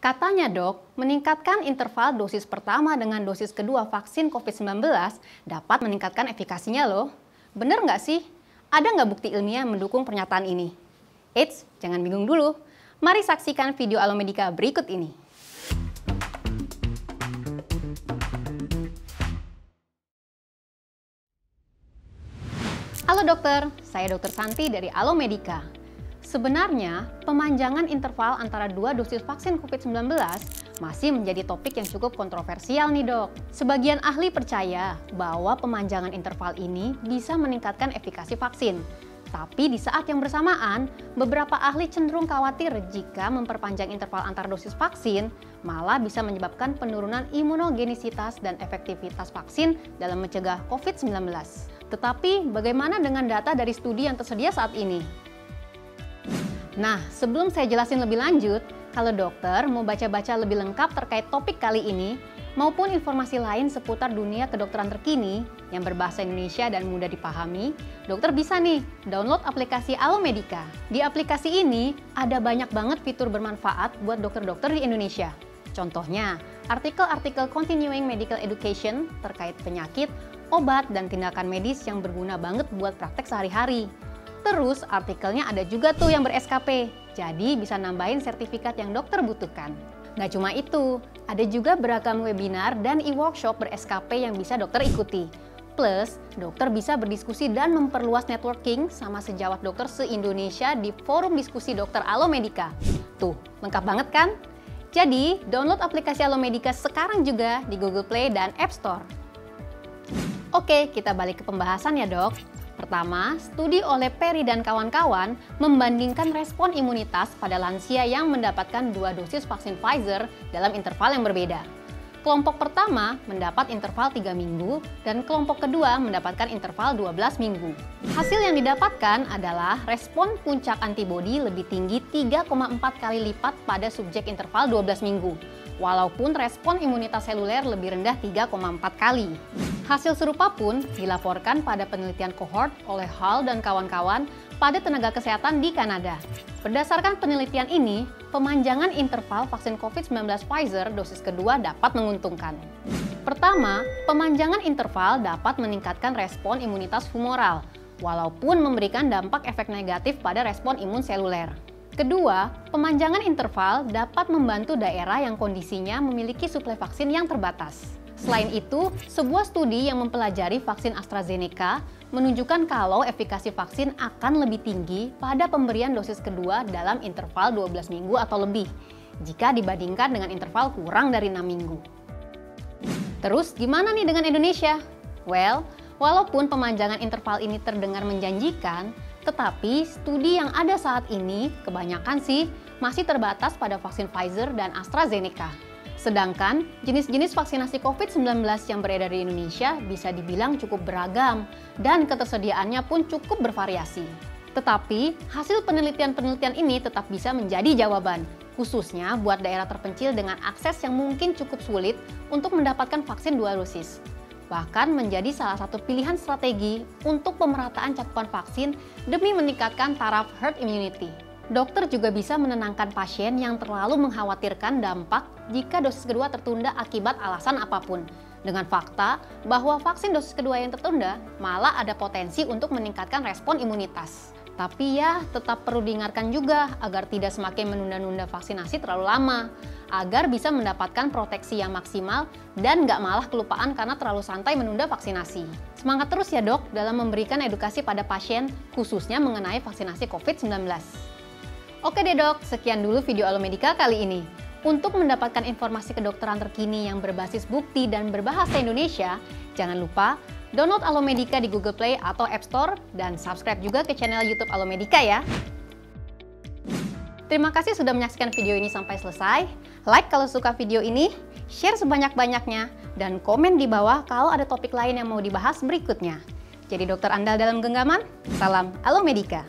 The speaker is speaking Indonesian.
Katanya dok, meningkatkan interval dosis pertama dengan dosis kedua vaksin COVID-19 dapat meningkatkan efikasinya loh. Bener nggak sih? Ada nggak bukti ilmiah mendukung pernyataan ini? Eits, jangan bingung dulu. Mari saksikan video Alomedica berikut ini. Halo dokter, saya Dr. Santi dari Alomedica. Sebenarnya, pemanjangan interval antara dua dosis vaksin COVID-19 masih menjadi topik yang cukup kontroversial nih dok. Sebagian ahli percaya bahwa pemanjangan interval ini bisa meningkatkan efikasi vaksin. Tapi di saat yang bersamaan, beberapa ahli cenderung khawatir jika memperpanjang interval antar dosis vaksin malah bisa menyebabkan penurunan imunogenisitas dan efektivitas vaksin dalam mencegah COVID-19. Tetapi bagaimana dengan data dari studi yang tersedia saat ini? Nah, sebelum saya jelasin lebih lanjut, kalau dokter mau baca-baca lebih lengkap terkait topik kali ini, maupun informasi lain seputar dunia kedokteran terkini yang berbahasa Indonesia dan mudah dipahami, dokter bisa nih download aplikasi Alomedica. Di aplikasi ini ada banyak banget fitur bermanfaat buat dokter-dokter di Indonesia. Contohnya, artikel-artikel continuing medical education terkait penyakit, obat, dan tindakan medis yang berguna banget buat praktek sehari-hari. Terus artikelnya ada juga tuh yang ber-SKP, jadi bisa nambahin sertifikat yang dokter butuhkan. Nggak cuma itu, ada juga beragam webinar dan e-workshop ber-SKP yang bisa dokter ikuti. Plus, dokter bisa berdiskusi dan memperluas networking sama sejawat dokter se-Indonesia di forum diskusi dokter Alomedica. Tuh, lengkap banget kan? Jadi, download aplikasi Alomedica sekarang juga di Google Play dan App Store. Oke, kita balik ke pembahasan ya dok. Pertama, studi oleh Perry dan kawan-kawan membandingkan respon imunitas pada lansia yang mendapatkan dua dosis vaksin Pfizer dalam interval yang berbeda. Kelompok pertama mendapat interval 3 minggu dan kelompok kedua mendapatkan interval 12 minggu. Hasil yang didapatkan adalah respon puncak antibodi lebih tinggi 3,4 kali lipat pada subjek interval 12 minggu, walaupun respon imunitas seluler lebih rendah 3,4 kali. Hasil serupa pun dilaporkan pada penelitian kohort oleh Hall dan kawan-kawan pada tenaga kesehatan di Kanada. Berdasarkan penelitian ini, pemanjangan interval vaksin COVID-19 Pfizer dosis kedua dapat menguntungkan. Pertama, pemanjangan interval dapat meningkatkan respon imunitas humoral, walaupun memberikan dampak efek negatif pada respon imun seluler. Kedua, pemanjangan interval dapat membantu daerah yang kondisinya memiliki suplai vaksin yang terbatas. Selain itu, sebuah studi yang mempelajari vaksin AstraZeneca menunjukkan kalau efikasi vaksin akan lebih tinggi pada pemberian dosis kedua dalam interval 12 minggu atau lebih, jika dibandingkan dengan interval kurang dari 6 minggu. Terus gimana nih dengan Indonesia? Well, walaupun pemanjangan interval ini terdengar menjanjikan, tetapi studi yang ada saat ini kebanyakan sih masih terbatas pada vaksin Pfizer dan AstraZeneca. Sedangkan jenis-jenis vaksinasi COVID-19 yang beredar di Indonesia bisa dibilang cukup beragam dan ketersediaannya pun cukup bervariasi. Tetapi hasil penelitian-penelitian ini tetap bisa menjadi jawaban, khususnya buat daerah terpencil dengan akses yang mungkin cukup sulit untuk mendapatkan vaksin 2 dosis. Bahkan menjadi salah satu pilihan strategi untuk pemerataan cakupan vaksin demi meningkatkan taraf herd immunity. Dokter juga bisa menenangkan pasien yang terlalu mengkhawatirkan dampak jika dosis kedua tertunda akibat alasan apapun, dengan fakta bahwa vaksin dosis kedua yang tertunda malah ada potensi untuk meningkatkan respon imunitas. Tapi ya, tetap perlu diingatkan juga agar tidak semakin menunda-nunda vaksinasi terlalu lama, agar bisa mendapatkan proteksi yang maksimal dan nggak malah kelupaan karena terlalu santai menunda vaksinasi. Semangat terus ya dok dalam memberikan edukasi pada pasien, khususnya mengenai vaksinasi COVID-19. Oke deh dok, sekian dulu video Alomedica kali ini. Untuk mendapatkan informasi kedokteran terkini yang berbasis bukti dan berbahasa Indonesia, jangan lupa download Alomedica di Google Play atau App Store dan subscribe juga ke channel YouTube Alomedica ya. Terima kasih sudah menyaksikan video ini sampai selesai. Like kalau suka video ini, share sebanyak-banyaknya, dan komen di bawah kalau ada topik lain yang mau dibahas berikutnya. Jadi dokter andal dalam genggaman, salam Alomedica.